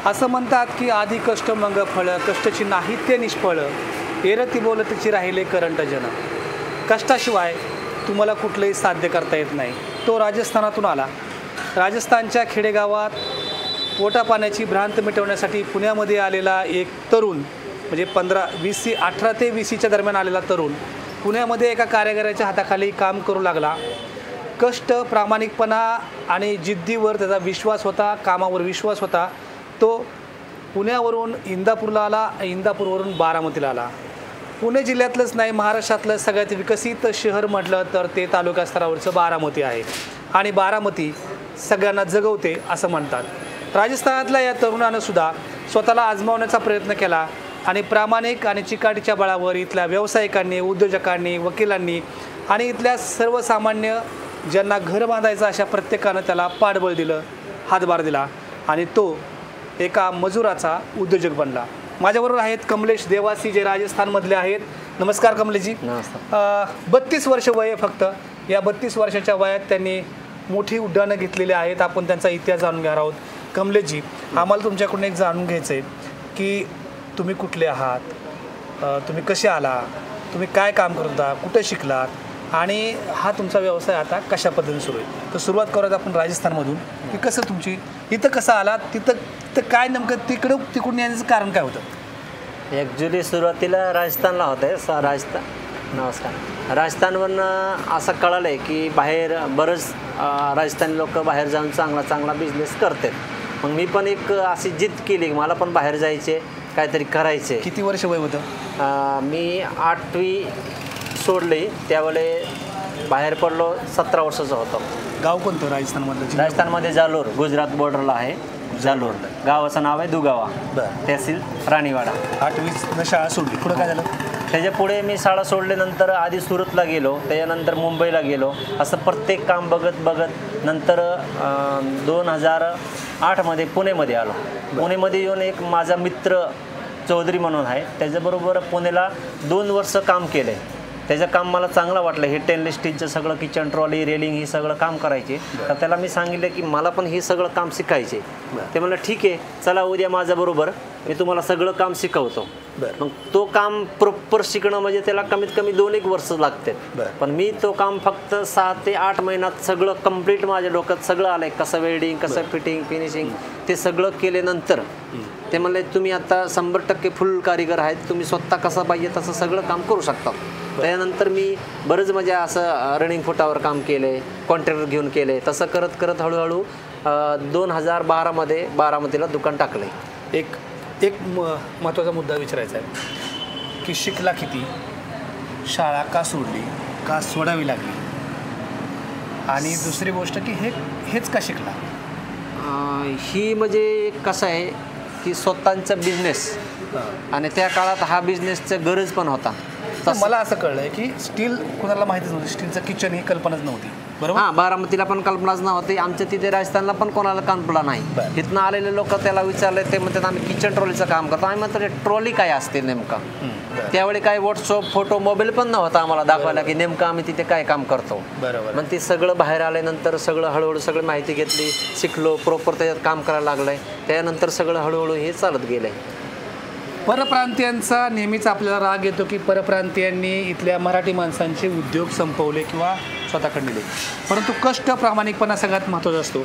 असं म्हणतात की आधी कष्ट मग फळ, कष्टाची नाही ते निष्फळ, एरती बोलतीची राहिले करंट जन. कष्टाशिवाय तुम्हाला कुठलंही साध्य करता येत नाही. तो राजस्थानातून आला. राजस्थानच्या खेडेगावात पोटा पाण्याची भ्रांत मिटवण्यासाठी पुण्यामध्ये आलेला एक तरुण, म्हणजे 18 ते 20च्या दरम्यान आलेला तरुण पुण्यामध्ये एका कारागिराच्या हाताखाली काम करू लागला. कष्ट, प्रामाणिकपणा आणि जिद्दीवर त्याचा विश्वास होता, कामावर विश्वास होता. तो पुण्यावरून इंदापूरला आला, इंदापूरवरून बारामतीला आला. पुणे जिल्ह्यातलंच नाही, महाराष्ट्रातलं सगळ्यात विकसित शहर म्हटलं तर ते तालुका स्तरावरचं बारामती आहे. आणि बारामती सगळ्यांना जगवते असं म्हणतात. राजस्थानातल्या या तरुणानं सुद्धा स्वतःला आजमावण्याचा प्रयत्न केला आणि प्रामाणिक आणि चिकाटीच्या बळावर इथल्या व्यावसायिकांनी, उद्योजकांनी, वकिलांनी आणि इथल्या सर्वसामान्य ज्यांना घर बांधायचं अशा प्रत्येकानं त्याला पाठबळ दिलं, हातभार दिला आणि तो एका मजुराचा उद्योजक बनला. माझ्याबरोबर आहेत कमलेश देवासी, जे राजस्थानमधले आहेत. नमस्कार कमलेशजी. नमस्कार. 32 वर्ष वय आहे फक्त. या 32 वर्षाच्या वयात त्यांनी मोठी उड्डाणं घेतलेली आहेत. आपण त्यांचा इतिहास जाणून घेणार आहोत. कमलेशजी, आम्हाला तुमच्याकडून एक जाणून घ्यायचं आहे की तुम्ही कुठले आहात, तुम्ही कसे आला, तुम्ही काय काम करत होता, कुठे शिकलात आणि हा तुमचा व्यवसाय आता कशा पद्धतीने सुरू आहे. तर सुरुवात करूयात आपण राजस्थानमधून की कसं तुमची इथं कसं आलात, तिथं काय नेमकं तिकडून येण्याचं कारण काय होतं. ॲक्च्युली सुरुवातीला राजस्थानला होते. नमस्कार. राजस्थानवरनं असं कळलं आहे की बाहेर बरंच राजस्थानी लोक बाहेर जाऊन चांगला बिझनेस करतात. मग मी पण एक अशी जिद्द केली की मला पण बाहेर जायचे, काहीतरी करायचे. किती वर्ष वय होतं. मी 8वी सोडली, त्यावेळे बाहेर पडलो 17 वर्षाचा होतो. गाव कोणतं राजस्थानमधलं. राजस्थानमध्ये जालोर, गुजरात बॉर्डरला आहे जालोर. गावाचं नाव आहे दुगावा, तहसील राणीवाडा. 8वी शाळा सोडली, पुढं काय झालं. त्याच्या पुढे मी शाळा सोडल्यानंतर आधी सुरतला गेलो, त्याच्यानंतर मुंबईला गेलो. असं प्रत्येक काम बघत नंतर 2008मध्ये पुणेमध्ये आलो. पुणेमध्ये येऊन एक माझा मित्र चौधरी म्हणून आहे, त्याच्याबरोबर पुण्याला 2 वर्ष काम केलं. त्याचं काम मला चांगलं वाटलं. हे स्टेनलेस स्टीलचं सगळं किचन ट्रॉली, रेलिंग हे सगळं काम करायचे. तर त्याला मी सांगितलं की मला पण हे सगळं काम शिकायचे. ते म्हणलं ठीक आहे, चला उद्या माझ्याबरोबर, मी तुम्हाला सगळं काम शिकवतो. मग तो काम प्रॉपर शिकणं म्हणजे त्याला कमीत कमी 2-1 वर्ष लागते. पण मी तो काम फक्त 6 ते 8 महिन्यात सगळं कंप्लीट माझ्या डोक्यात सगळं आलंय. कसं वेल्डिंग, कसं फिटिंग, फिनिशिंग ते सगळं केल्यानंतर ते म्हणले तुम्ही आता 100% फुल कारीगर आहेत, तुम्ही स्वतः कसं पाहिजे तसं सगळं काम करू शकता. त्यानंतर मी बरंच म्हणजे असं रनिंग फुटावर काम केले, कॉन्ट्रॅक्टर घेऊन केले. तसं करत करत हळूहळू 2012मध्ये बारामतीला दुकान टाकलं. एक महत्त्वाचा मुद्दा विचारायचा आहे की शिकला किती, शाळा का सोडली, का सोडावी लागली, आणि दुसरी गोष्ट की हेच का शिकला. ही म्हणजे कसं आहे की स्वतःचा बिझनेस, आणि त्या काळात हा बिझनेसचं गरज पण होता. मला असं कळलंय की स्टील कोणाला माहितीच नव्हती, स्टीलचं किचन ही कल्पनाच नव्हती. बरोबर. हां, बारामतीला पण कल्पनाच नव्हती. आमच्या तिथे राजस्थानला पण कोणाला कल्पना नाही. इथनं आलेले लोक त्याला विचारले, ते म्हणतात आम्ही किचन ट्रॉलीचं काम करतो. आम्ही म्हणतो ट्रॉली काय असते नेमकं. त्यावेळी काय व्हॉट्सअप, फोटो, मोबाईल पण नव्हता आम्हाला दाखवायला की नेमकं आम्ही तिथे काय काम करतो. बरोबर. मग ते सगळं बाहेर आल्यानंतर सगळं हळूहळू सगळी माहिती घेतली, शिकलो, प्रॉपर त्याच्यात काम करायला लागलंय. त्यानंतर सगळं हळूहळू हे चालत गेलंय. परप्रांतीयांचा नेहमीच आपल्याला राग येतो की परप्रांतीयांनी इथल्या मराठी माणसांचे उद्योग संपवले किंवा स्वतःकडे नेले. परंतु कष्ट, प्रामाणिकपणा सगळ्यात महत्त्वाचा असतो.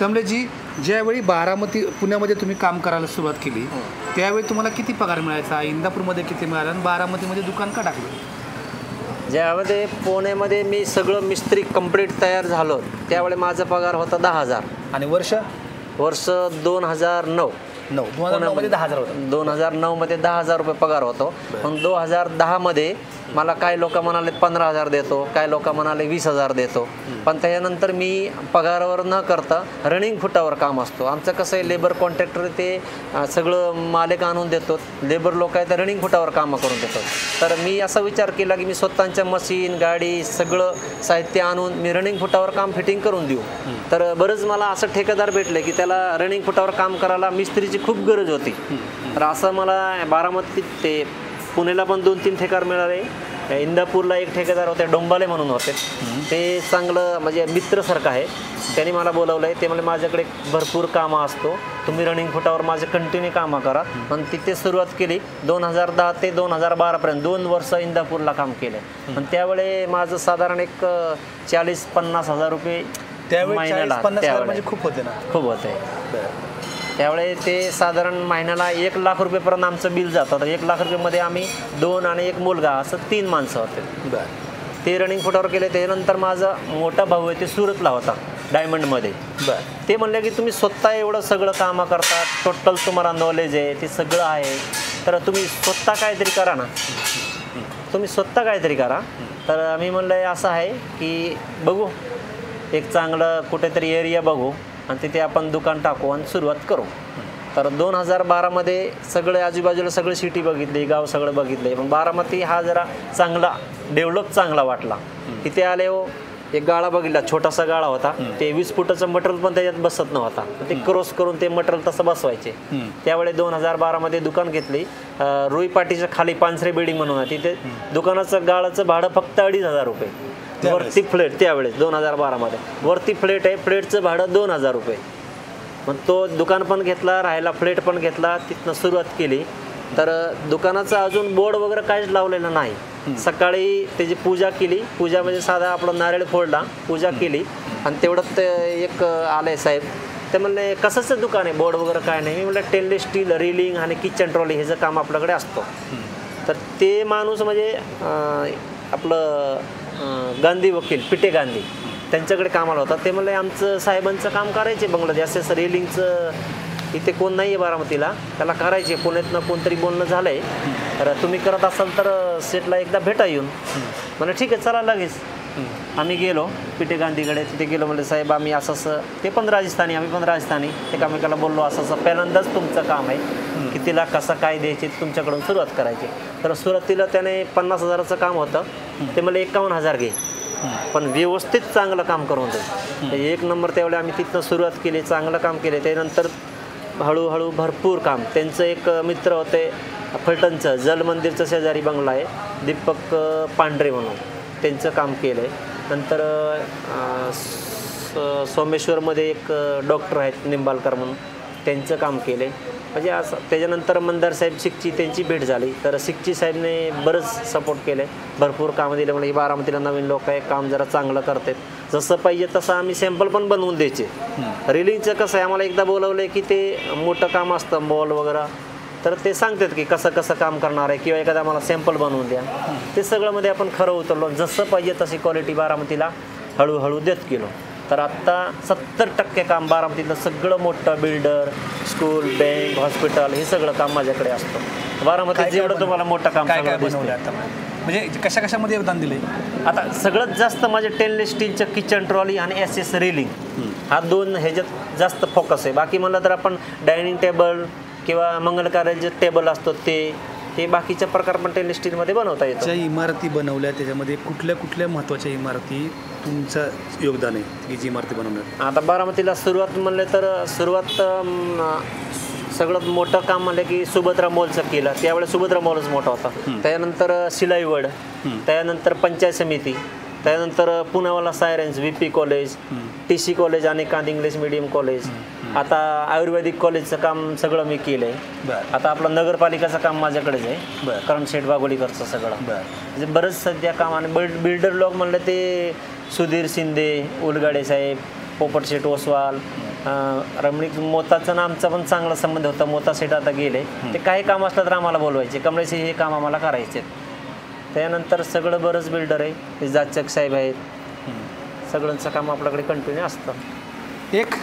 कमलेशजी, ज्यावेळी पुण्यामध्ये तुम्ही काम करायला सुरुवात केली त्यावेळी तुम्हाला किती पगार मिळायचा, इंदापूरमध्ये किती मिळाला आणि बारामतीमध्ये दुकान का टाकलं. ज्यामध्ये पुण्यामध्ये मी सगळं मिस्त्री कंप्लीट तयार झालो त्यावेळी माझा पगार होता 10,000. आणि वर्ष 2009 मध्ये 10,000 होता. 2009मध्ये 10,000 रुपये पगार होतो. पण 2010मध्ये मला काही लोक म्हणाले 15,000 देतो, काही लोक म्हणाले 20,000 देतो. पण त्याच्यानंतर मी पगारावर न करता रनिंग फुटावर काम असतो. आमचं कसं आहे, लेबर कॉन्ट्रॅक्टर ते सगळं मालिक आणून देतो, लेबर लोक आहे तर रनिंग फुटावर कामं करून देतो. तर मी असा विचार केला की मी स्वतःच्या मशीन, गाडी सगळं साहित्य आणून मी रनिंग फुटावर काम फिटिंग करून देऊ. तर बरंच मला असं ठेकेदार भेटले की त्याला रनिंग फुटावर काम करायला मिस्त्रीची खूप गरज होती. तर असं मला बारामतीत ते पुण्याला पण 2-3 ठेकेदार मिळाले. इंदापूरला एक ठेकेदार होते, डोंबाले म्हणून होते. ते चांगलं म्हणजे मित्रसारखं आहे. त्यांनी मला बोलवलं आहे. ते म्हणजे माझ्याकडे भरपूर कामं असतो, तुम्ही रनिंग फुटावर माझे कंटिन्यू कामं करा. आणि तिथे सुरुवात केली 2010 ते 2012पर्यंत 2 वर्ष इंदापूरला काम केलं. आणि त्यावेळी माझं साधारण एक 40-50 हजार रुपये महिन्याला, 40-50 म्हणजे खूप होते ना. खूप होते. त्यावेळी ते साधारण महिन्याला 1 लाख रुपयेपर्यंत आमचं बिल जातं. 1 लाख रुपयेमध्ये आम्ही 2 आणि 1 मुलगा असं 3 माणसं होते. ते रनिंग फुटावर केले. त्यानंतर माझा मोठा भाऊ आहे ते सुरतला होता डायमंडमध्ये. ते म्हणले की तुम्ही स्वतः एवढं सगळं कामं करता, टोटल तुम्हाला नॉलेज आहे, ते सगळं आहे, तर तुम्ही स्वतः काहीतरी करा ना, तुम्ही स्वतः काहीतरी करा. तर आम्ही म्हणलं असं आहे की बघू एक चांगलं कुठेतरी एरिया बघू आणि तिथे आपण दुकान टाकू आणि सुरुवात करू. तर 2012मध्ये सगळे आजूबाजूला सगळे सिटी बघितली, गाव सगळं बघितले. पण बारामती हा जरा चांगला डेव्हलप चांगला वाटला. तिथे आले हो, एक गाळा बघितला, छोटासा गाळा होता. ते 20 फुटाचं मटेरियल पण त्याच्यात बसत नव्हता. ते क्रॉस करून ते मटेरियल तसं बसवायचे. त्यावेळी 2012मध्ये दुकान घेतली रुई पाटीच्या खाली पांचरे बिल्डिंग म्हणून आहे. तिथे दुकानाचं गाळाचं भाडं फक्त 2,500 रुपये. वरती फ्लेट त्यावेळेस 2012मध्ये वरती फ्लेट आहे, फ्लेटचं भाडं 2,000 रुपये. मग तो दुकान पण घेतला, राहायला फ्लेट पण घेतला, तिथनं सुरुवात केली. तर दुकानाचं अजून बोर्ड वगैरे काहीच लावलेलं नाही. सकाळी त्याची पूजा केली, पूजा म्हणजे साधा आपला नारळ फोडला, पूजा केली. आणि तेवढं ते एक आले साहेब, ते म्हणले कशाचं दुकान आहे, बोर्ड वगैरे काय नाही. मी म्हणलं स्टेनलेस स्टील, रिलिंग आणि किचन ट्रॉली ह्याचं काम आपल्याकडे असतो. तर ते माणूस म्हणजे आपलं गांधी वकील पिटे गांधी त्यांच्याकडे कामाला होता. ते म्हणले आमचं साहेबांचं काम करायचे बंगला, असं रेलिंगचं इथे कोण नाही आहे बारामतीला, त्याला करायचे. पुण्यातनं कोणतरी बोलणं झालं आहे, तर तुम्ही करत असाल तर सेटला एकदा भेटा येऊन. म्हणजे ठीक आहे चला. लगेच आम्ही गेलो पिटे गांधीकडे. तिथे गेलो, म्हणजे साहेब आम्ही असं ते पण राजस्थानी, आम्ही पण राजस्थानी, एकामेकाला बोललो असं पहिल्यांदाच तुमचं काम आहे, कितीला कसं काय द्यायचे तुमच्याकडून सुरुवात करायची. तर सुरुवातीला त्याने 50 हजाराचं काम होतं. ते मला 51,000 घे, पण व्यवस्थित चांगलं काम करून दे. 1 नंबर. त्यावेळी आम्ही तिथनं सुरुवात केली, चांगलं काम केले. त्यानंतर हळूहळू भरपूर काम. त्यांचं एक मित्र होते फलटणचं, जल मंदिरचं शेजारी बंगला आहे, दीपक पांढरे म्हणून, त्यांचं काम केलं आहे. नंतर सोमेश्वरमध्ये एक डॉक्टर आहेत निंबालकर म्हणून, त्यांचं काम केलं आहे. म्हणजे असं त्याच्यानंतर मंदार साहेब सिक्ची त्यांची भेट झाली. तर सिक्ची साहेबने बरंच सपोर्ट केलं आहे, भरपूर कामं दिले. म्हणजे बारामतीला नवीन लोक आहे, काम जरा चांगलं करतात, जसं पाहिजे तसं आम्ही सॅम्पल पण बनवून द्यायचे. रिलिंगचं कसं आहे, आम्हाला एकदा बोलवलं आहे की ते मोठं काम असतं मॉल वगैरे, तर ते सांगतात की कसं कसं काम करणार आहे, किंवा एखादा आम्हाला सॅम्पल बनवून द्या. ते सगळ्यामध्ये आपण खरं उतरलो, जसं पाहिजे तशी क्वालिटी बारामतीला हळूहळू देत गेलो. तर आत्ता 70% काम बारामतीतलं सगळं मोठं बिल्डर, स्कूल, बँक, हॉस्पिटल हे सगळं काम माझ्याकडे असतं. बारामतीत जेवढं तुम्हाला मोठं काम म्हणजे कशा कशामध्ये योगदान दिले. आता सगळ्यात जास्त माझे स्टेनलेस स्टीलचं किचन ट्रॉली आणि SS रेलिंग हा 2 ह्याच्यात जास्त फोकस आहे. बाकी म्हणलं तर आपण डायनिंग टेबल किंवा मंगल कार्याचे टेबल असतो ते बाकीच्या प्रकार पण स्टेनलेस स्टीलमध्ये बनवता येतं. ज्या इमारती बनवल्या त्याच्यामध्ये कुठल्या कुठल्या महत्त्वाच्या इमारती तुमचं योगदान आहे की जी इमारती बनवण्यात. आता बारामतीला सुरुवात म्हणलं तर सगळं मोठं काम म्हणलं की सुभद्रा मॉलचं केलं. त्यावेळेस सुभद्रा मॉलच मोठा होता. त्यानंतर शिलाईवड, त्यानंतर पंचायत समिती, त्यानंतर पुण्यावाला सायरन्स, VP कॉलेज, TC कॉलेज आणि कांद इंग्लिश मिडियम कॉलेज. आता आयुर्वेदिक कॉलेजचं काम सगळं मी केलं आहे. आता आपलं नगरपालिकाचं काम माझ्याकडेच आहे, करण शेठ बागोलीकरचं सगळं. म्हणजे बरंच सध्या काम. आणि बिल्डर लोक म्हणलं ते सुधीर शिंदे, उलगाडे साहेब, पोपट शेठ ओसवाल, रमणीक मोताचं ना आमचा पण चांगला संबंध होता. मोता शेठ आता गेले, ते काही काम असलं तर आम्हाला बोलवायचे, कमळेशी हे काम आम्हाला करायचे. त्यानंतर सगळं बरंच बिल्डर आहे, जाचक साहेब आहेत, सगळ्यांचं काम आपल्याकडे कंटिन्यू असतं. एक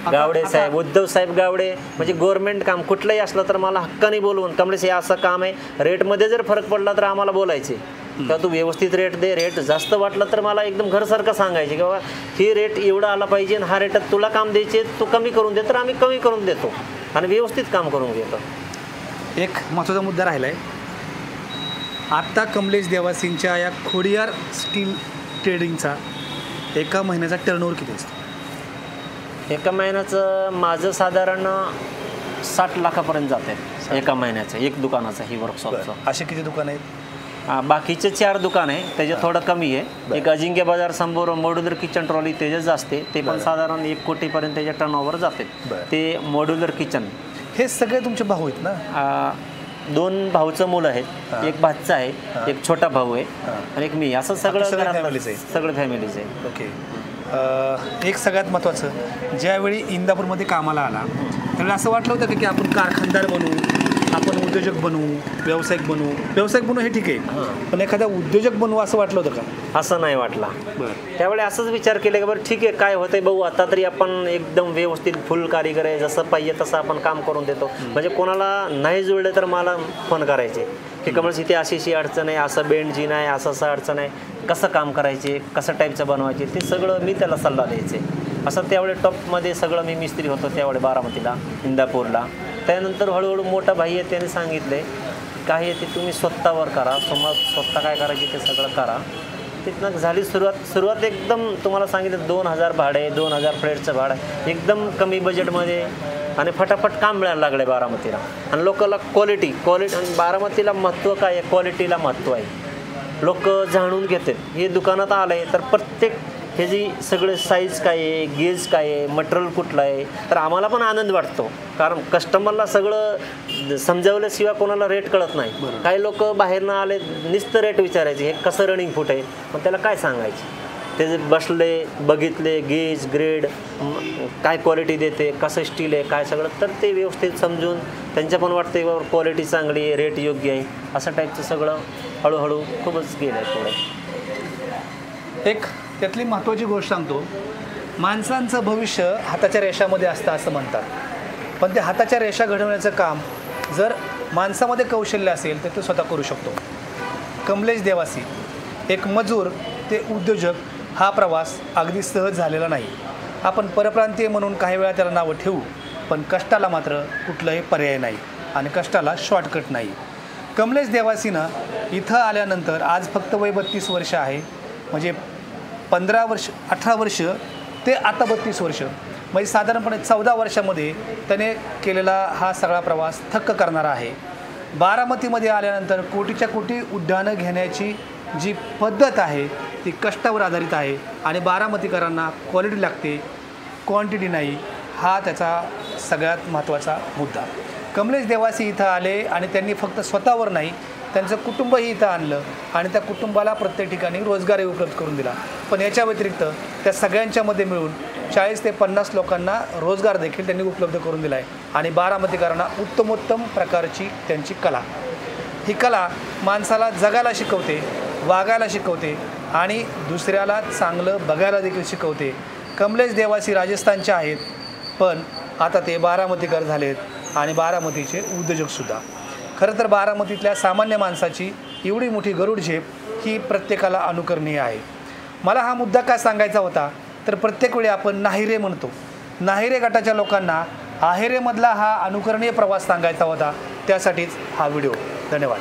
गावडे साहेब, उद्धव साहेब गावडे, म्हणजे गव्हर्नमेंट काम कुठलंही असलं तर मला हक्काने बोलवून, कमलेश हे असं काम आहे, रेटमध्ये जर फरक पडला तर आम्हाला बोलायचे, किंवा तू व्यवस्थित रेट दे, रेट जास्त वाटलं तर मला एकदम घरसारखं सांगायचे की बाबा ही रेट एवढा आला पाहिजे, हा रेटात तुला काम द्यायचे, तू कमी करून दे, तर आम्ही कमी करून देतो आणि व्यवस्थित काम करून घेतो. एक महत्त्वाचा मुद्दा राहिला आहे. आत्ता कमलेश देवासिंगच्या या खोडियार स्टील ट्रेडिंगचा एका महिन्याचा टर्नओव्हर किती असतो? एका महिन्याचं माझं साधारण 60 लाखापर्यंत जाते एका महिन्याचं, एक दुकानाचं ही वर्कशॉपचं. असे किती दुकान आहेत? बाकीचे 4 दुकान आहे त्याचे थोडं कमी आहे. एक अजिंक्य बाजार समोर मॉड्युलर किचन ट्रॉली त्याच्याच असते, ते पण साधारण 1 कोटीपर्यंत त्याच्या टर्नओव्हर जाते. ते मॉड्युलर किचन. हे सगळे तुमचे भाऊ आहेत ना? 2 भाऊचं मुलं आहेत, एक भाचा आहे, एक छोटा भाऊ आहे आणि एक मी. असं सगळं सगळं फॅमिलीचं आहे. ओके. एक सगळ्यात महत्त्वाचं, ज्यावेळी इंदापूरमध्ये कामाला आला त्यावेळी असं वाटलं होतं की आपण कारखानदार बनू, आपण उद्योजक बनू, व्यावसायिक बनू, हे ठीक आहे, पण एखादा उद्योजक बनू असं वाटलं होतं का? असं नाही वाटला. त्यावेळी असंच विचार केला की बरं ठीक आहे, काय होतंय बघू, आता तरी आपण एकदम व्यवस्थित फुल कारीगर आहे, जसं पाहिजे तसं आपण काम करून देतो. म्हणजे कोणाला नाही जुळलं तर मला फोन करायचे की कमळशी इथे अशी अडचण आहे, असं बेंडची नाही, असं अडचण आहे, कसं काम करायचे, कसं टाईपचं बनवायचे, ते सगळं मी त्याला सल्ला द्यायचे. असं त्यावेळी टॉपमध्ये सगळं मी मिस्त्री होतो त्यावेळी बारामतीला, इंदापूरला. त्यानंतर हळूहळू मोठा भाई आहे त्याने सांगितले काय आहे ते तुम्ही स्वतःवर करा, तुम्हाला स्वतः काय करायचे ते सगळं करा. तिथनं झाली सुरुवात एकदम तुम्हाला सांगितलं 2000 भाडे, 2000 फ्लॅटचं भाडं, एकदम कमी बजेटमध्ये आणि फटाफट काम मिळायला लागलं आहे बारामतीला. आणि लोकांना क्वालिटी आणि बारामतीला महत्त्व काय आहे, क्वालिटीला महत्त्व आहे. लोक जाणून घेतात. हे दुकानात आलं आहे तर प्रत्येक हे जी सगळे साईज काय आहे, गेज काय आहे, मटेरियल कुठलं आहे, तर आम्हाला पण आनंद वाटतो. कारण कस्टमरला सगळं समजावल्याशिवाय कोणाला रेट कळत नाही. काही लोक बाहेरनं आले नुसतं रेट विचारायचे, हे कसं रनिंग फूट आहे, मग त्याला काय सांगायचे. ते बसले, बघितले गेज ग्रेड काय क्वालिटी देते, कसं स्टील आहे, काय सगळं, तर ते व्यवस्थित समजून त्यांच्या पण वाटते बाबा क्वालिटी चांगली आहे, रेट योग्य आहे, असं टाईपचं सगळं हळूहळू खूपच गेलं आहे पुढे. एक त्यातली महत्त्वाची गोष्ट सांगतो, माणसांचं भविष्य हाताच्या रेषामध्ये असतं असं म्हणतात, पण ते हाताच्या रेषा घडवण्याचं काम जर माणसामध्ये कौशल्य असेल तर ते स्वतः करू शकतो. कमलेश देवासी, एक मजूर ते उद्योजक, हा प्रवास अगदी सहज झालेला नाही. आपण परप्रांतीय म्हणून काही वेळा त्याला नावं ठेवू, पण कष्टाला मात्र कुठलाही पर्याय नाही आणि कष्टाला शॉर्टकट नाही. कमलेश देवासीनं इथं आल्यानंतर आज फक्त वय 32 वर्ष आहे, म्हणजे 18 वर्ष ते आता 32 वर्ष, म्हणजे साधारणपणे 14 वर्षामध्ये त्याने केलेला हा सगळा प्रवास थक्क करणारा आहे. बारामतीमध्ये आल्यानंतर कोटीच्या कोटी उड्डाणं घेण्याची जी पद्धत आहे ती कष्टावर आधारित आहे आणि बारामतीकरांना क्वालिटी लागते, क्वांटिटी नाही. हा त्याचा सगळ्यात महत्त्वाचा मुद्दा. कमलेश देवासी इथं आले आणि त्यांनी फक्त स्वतःवर नाही, त्यांचं कुटुंबही इथं आणलं आणि त्या कुटुंबाला प्रत्येक ठिकाणी रोजगारही उपलब्ध करून दिला. पण याच्या व्यतिरिक्त त्या सगळ्यांच्यामध्ये मिळून 40 ते 50 लोकांना रोजगार देखील त्यांनी उपलब्ध करून दिला आहे. आणि बारामतीकरांना उत्तमोत्तम प्रकारची त्यांची कला, ही कला माणसाला जगायला शिकवते, वागायला शिकवते आणि दुसऱ्याला चांगलं बघायला देखील शिकवते. कमलेश देवासी राजस्थानचे आहेत, पण आता ते बारामतीकर झालेत आणि बारामतीचे उद्योजकसुद्धा. खरं तर बारामतीतल्या सामान्य माणसाची एवढी मोठी गरुड झेप ही प्रत्येकाला अनुकरणीय आहे. मला हा मुद्दा काय सांगायचा होता, तर प्रत्येक वेळी आपण नाहिरे म्हणतो, नाहिरे गटाच्या लोकांना आहेरेमधला हा अनुकरणीय प्रवास सांगायचा होता, त्यासाठीच हा व्हिडिओ. धन्यवाद.